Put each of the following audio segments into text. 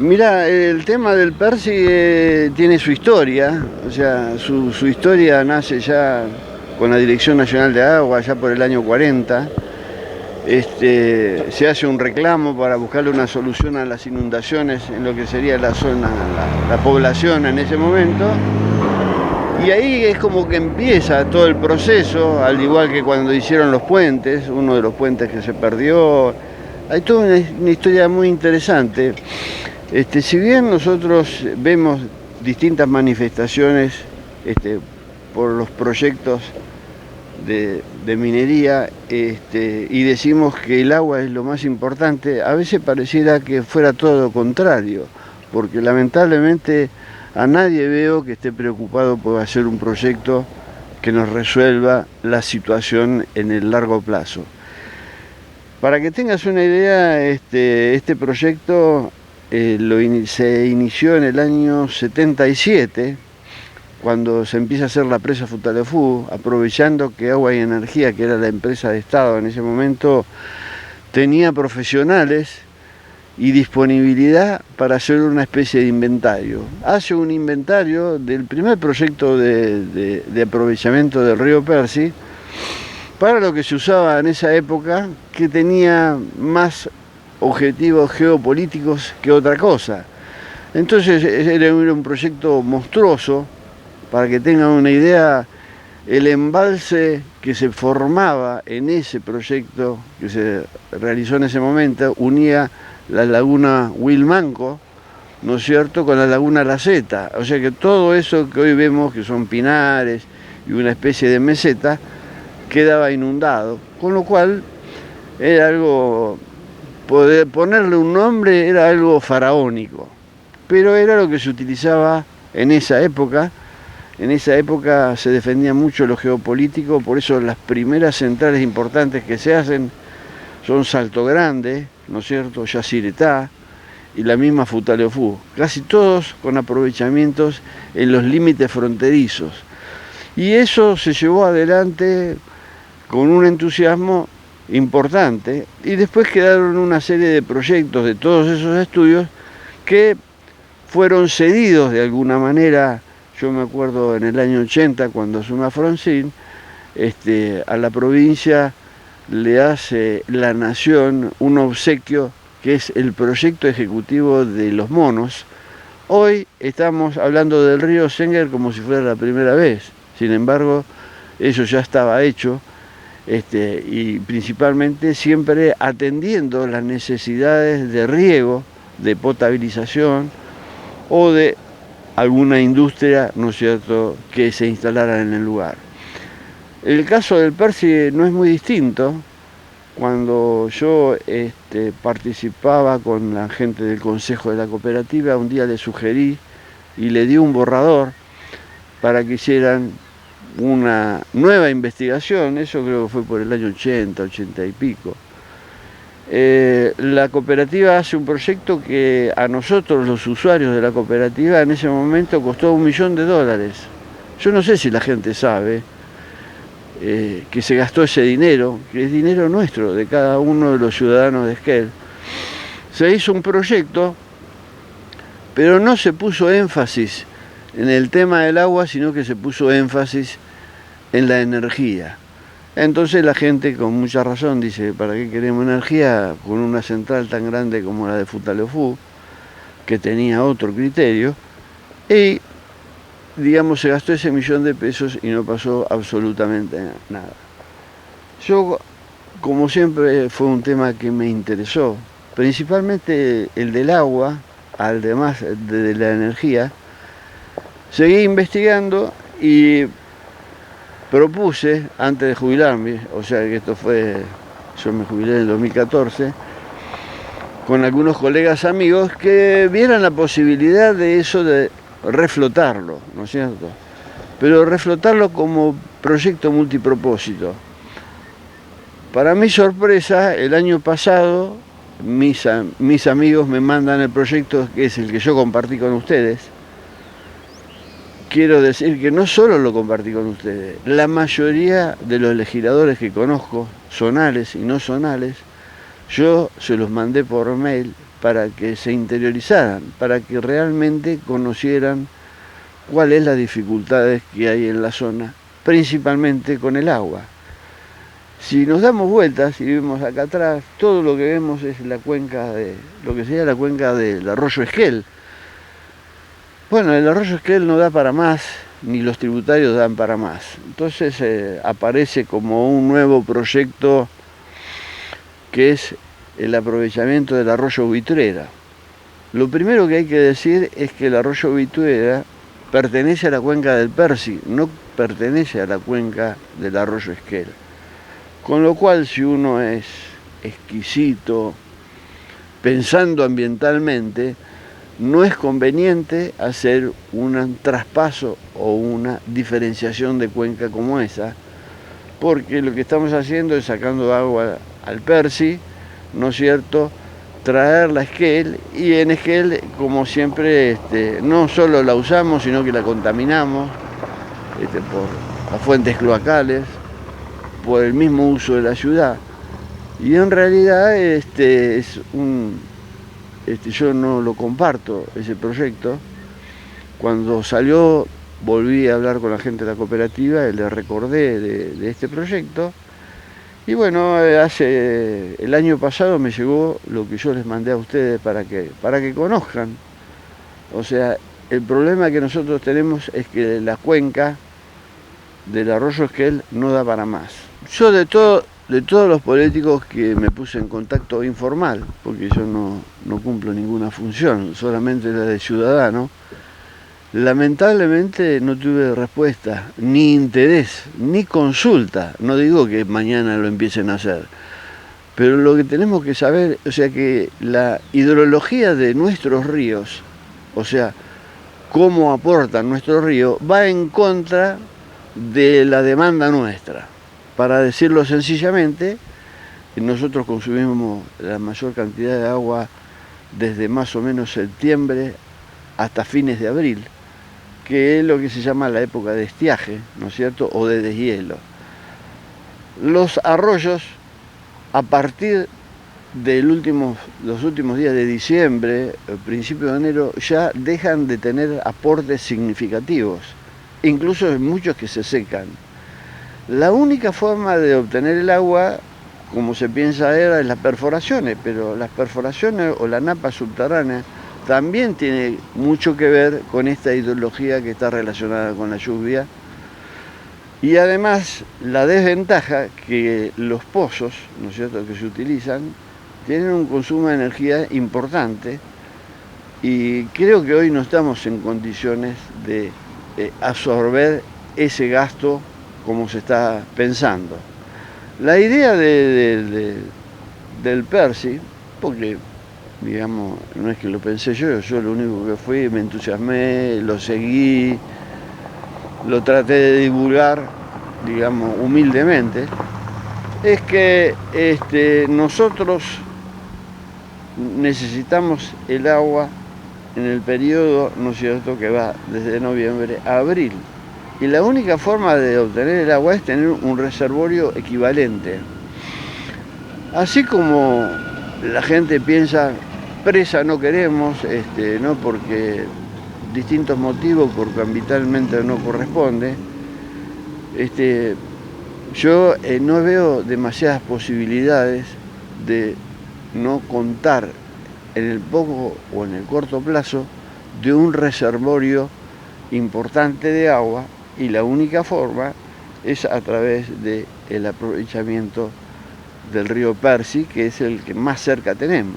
Mira, el tema del Percy tiene su historia, o sea, su historia nace ya con la Dirección Nacional de Agua, ya por el año 40. Se hace un reclamo para buscarle una solución a las inundaciones en lo que sería la zona, la población en ese momento. Y ahí es como que empieza todo el proceso, al igual que cuando hicieron los puentes, uno de los puentes que se perdió. Hay toda una historia muy interesante. Si bien nosotros vemos distintas manifestaciones por los proyectos de minería y decimos que el agua es lo más importante, a veces pareciera que fuera todo lo contrario, porque lamentablemente a nadie veo que esté preocupado por hacer un proyecto que nos resuelva la situación en el largo plazo. Para que tengas una idea, este proyecto se inició en el año 77, cuando se empieza a hacer la presa Futaleufú, aprovechando que Agua y Energía, que era la empresa de Estado en ese momento, tenía profesionales y disponibilidad para hacer una especie de inventario. Hace un inventario del primer proyecto de aprovechamiento del río Percy, para lo que se usaba en esa época, que tenía más objetivos geopolíticos que otra cosa. Entonces era un proyecto monstruoso. Para que tengan una idea, el embalse que se formaba en ese proyecto que se realizó en ese momento unía la laguna Huilmanco, ¿no es cierto?, con la laguna La Zeta. O sea que todo eso que hoy vemos, que son pinares y una especie de meseta, quedaba inundado. Con lo cual era algo, poder ponerle un nombre era algo faraónico, pero era lo que se utilizaba en esa época. En esa época se defendía mucho lo geopolítico, por eso las primeras centrales importantes que se hacen son Salto Grande, ¿no es cierto?, Yacyretá y la misma Futaleufú, casi todos con aprovechamientos en los límites fronterizos. Y eso se llevó adelante con un entusiasmo importante, y después quedaron una serie de proyectos de todos esos estudios que fueron cedidos de alguna manera. Yo me acuerdo en el año 80, cuando Sumafroncin, a la provincia le hace la Nación un obsequio que es el proyecto ejecutivo de Los Monos. Hoy estamos hablando del río Senguer como si fuera la primera vez. Sin embargo, eso ya estaba hecho, y principalmente siempre atendiendo las necesidades de riego, de potabilización o de alguna industria, ¿no es cierto?, que se instalara en el lugar. El caso del Percy no es muy distinto. Cuando yo participaba con la gente del consejo de la cooperativa, un día le sugerí y le di un borrador para que hicieran una nueva investigación. Eso creo que fue por el año 80, 80 y pico. La cooperativa hace un proyecto que a nosotros, los usuarios de la cooperativa, en ese momento costó $1 millón. Yo no sé si la gente sabe que se gastó ese dinero, que es dinero nuestro, de cada uno de los ciudadanos de Esquel. Se hizo un proyecto, pero no se puso énfasis en el tema del agua, sino que se puso énfasis en la energía. Entonces la gente, con mucha razón, dice: ¿para qué queremos energía con una central tan grande como la de Futaleufú, que tenía otro criterio? Y, digamos, se gastó ese $1 millón y no pasó absolutamente nada. Yo, como siempre, fue un tema que me interesó, principalmente el del agua, además de la energía. Seguí investigando y propuse, antes de jubilarme, o sea que yo me jubilé en el 2014, con algunos colegas amigos, que vieran la posibilidad de eso, de reflotarlo, ¿no es cierto? Pero reflotarlo como proyecto multipropósito. Para mi sorpresa, el año pasado, mis amigos me mandan el proyecto, que es el que yo compartí con ustedes. Quiero decir que no solo lo compartí con ustedes, la mayoría de los legisladores que conozco, zonales y no zonales, yo se los mandé por mail para que se interiorizaran, para que realmente conocieran cuáles las dificultades que hay en la zona, principalmente con el agua. Si nos damos vueltas y vemos acá atrás, todo lo que vemos es la cuenca de, lo que sería la cuenca del arroyo Esquel. Bueno, el arroyo Esquel no da para más, ni los tributarios dan para más. Entonces aparece como un nuevo proyecto que es el aprovechamiento del arroyo Buitrera. Lo primero que hay que decir es que el arroyo Buitrera pertenece a la cuenca del Percy, no pertenece a la cuenca del arroyo Esquel. Con lo cual, si uno es exquisito, pensando ambientalmente, no es conveniente hacer un traspaso o una diferenciación de cuenca como esa, porque lo que estamos haciendo es sacando agua al Percy, ¿no es cierto?, traerla a Esquel, y en Esquel, como siempre, no solo la usamos, sino que la contaminamos por las fuentes cloacales, por el mismo uso de la ciudad. Y en realidad yo no lo comparto, ese proyecto. Cuando salió, volví a hablar con la gente de la cooperativa y le recordé de este proyecto. Y bueno, el año pasado me llegó lo que yo les mandé a ustedes para que conozcan. O sea, el problema que nosotros tenemos es que la cuenca del arroyo Esquel no da para más. Yo de todos los políticos que me puse en contacto informal, porque yo no cumplo ninguna función, solamente la de ciudadano, lamentablemente no tuve respuesta, ni interés, ni consulta. No digo que mañana lo empiecen a hacer, pero lo que tenemos que saber, o sea, que la hidrología de nuestros ríos, o sea, cómo aportan nuestros ríos, va en contra de la demanda nuestra. Para decirlo sencillamente, nosotros consumimos la mayor cantidad de agua desde más o menos septiembre hasta fines de abril, que es lo que se llama la época de estiaje, ¿no es cierto?, o de deshielo. Los arroyos, a partir de los últimos días de diciembre, principio de enero, ya dejan de tener aportes significativos, incluso hay muchos que se secan. La única forma de obtener el agua, como se piensa ahora, es las perforaciones, pero las perforaciones o la napa subterránea también tiene mucho que ver con esta hidrología que está relacionada con la lluvia. Y además, la desventaja que los pozos, ¿no es cierto?, que se utilizan, tienen un consumo de energía importante, y creo que hoy no estamos en condiciones de absorber ese gasto como se está pensando. La idea del Percy, porque digamos, no es que lo pensé yo lo único que fui, me entusiasmé, lo seguí, lo traté de divulgar, digamos, humildemente, es que nosotros necesitamos el agua en el periodo, ¿no es cierto?, que va desde noviembre a abril. Y la única forma de obtener el agua es tener un reservorio equivalente. Así como la gente piensa, presa no queremos, no, porque distintos motivos, porque ambientalmente no corresponde, yo no veo demasiadas posibilidades de no contar en el poco o en el corto plazo de un reservorio importante de agua, y la única forma es a través del aprovechamiento del río Percy, que es el que más cerca tenemos.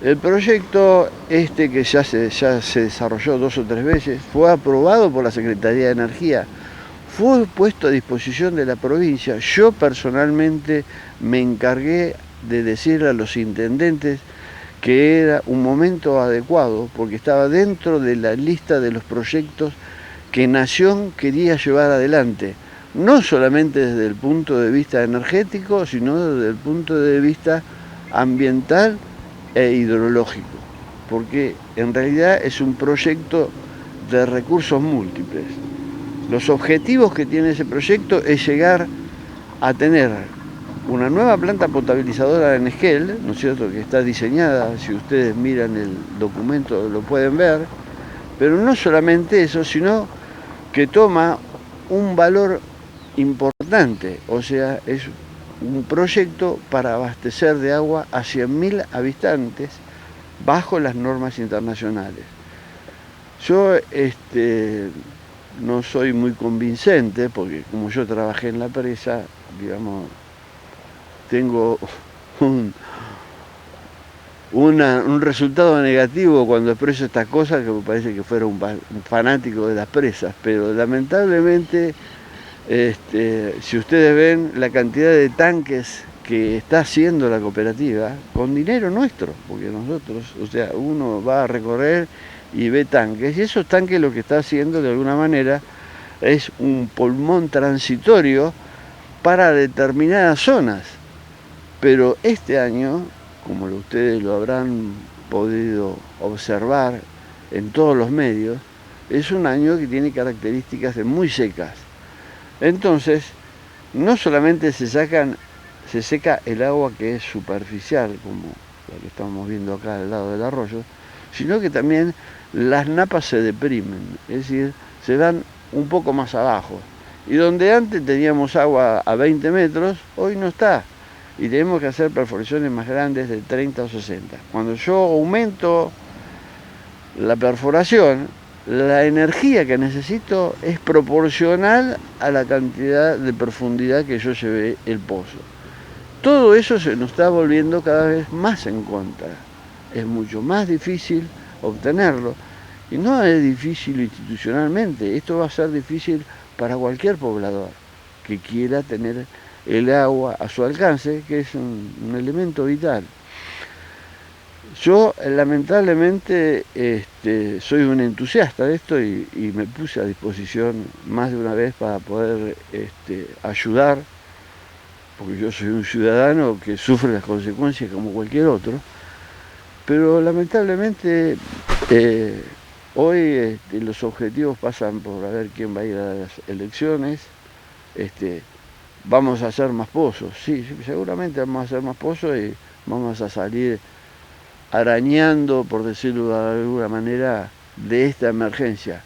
El proyecto que ya se desarrolló 2 o 3 veces, fue aprobado por la Secretaría de Energía, fue puesto a disposición de la provincia. Yo personalmente me encargué de decirle a los intendentes que era un momento adecuado, porque estaba dentro de la lista de los proyectos que Nación quería llevar adelante, no solamente desde el punto de vista energético, sino desde el punto de vista ambiental e hidrológico, porque en realidad es un proyecto de recursos múltiples. Los objetivos que tiene ese proyecto es llegar a tener una nueva planta potabilizadora en Esquel, ¿no es cierto?, que está diseñada, si ustedes miran el documento lo pueden ver, pero no solamente eso, sino que toma un valor importante, o sea, es un proyecto para abastecer de agua a 100.000 habitantes bajo las normas internacionales. Yo no soy muy convincente, porque como yo trabajé en la presa, digamos, tengo un resultado negativo cuando expreso estas cosas, que me parece que fuera un fanático de las presas, pero lamentablemente, si ustedes ven la cantidad de tanques que está haciendo la cooperativa, con dinero nuestro, porque nosotros, o sea, uno va a recorrer y ve tanques, y esos tanques lo que está haciendo de alguna manera es un pulmón transitorio para determinadas zonas. Pero este año, como ustedes lo habrán podido observar en todos los medios, es un año que tiene características de muy secas. Entonces, no solamente se seca el agua que es superficial, como la que estamos viendo acá al lado del arroyo, sino que también las napas se deprimen, es decir, se dan un poco más abajo. Y donde antes teníamos agua a 20 metros, hoy no está. Y tenemos que hacer perforaciones más grandes de 30 o 60. Cuando yo aumento la perforación, la energía que necesito es proporcional a la cantidad de profundidad que yo llevé el pozo. Todo eso se nos está volviendo cada vez más en contra. Es mucho más difícil obtenerlo. Y no es difícil institucionalmente, esto va a ser difícil para cualquier poblador que quiera tener el agua a su alcance, que es un elemento vital. Yo lamentablemente soy un entusiasta de esto y me puse a disposición más de una vez para poder ayudar, porque yo soy un ciudadano que sufre las consecuencias como cualquier otro, pero lamentablemente hoy los objetivos pasan por a ver quién va a ir a las elecciones. Vamos a hacer más pozos, sí, seguramente vamos a hacer más pozos y vamos a salir arañando, por decirlo de alguna manera, de esta emergencia.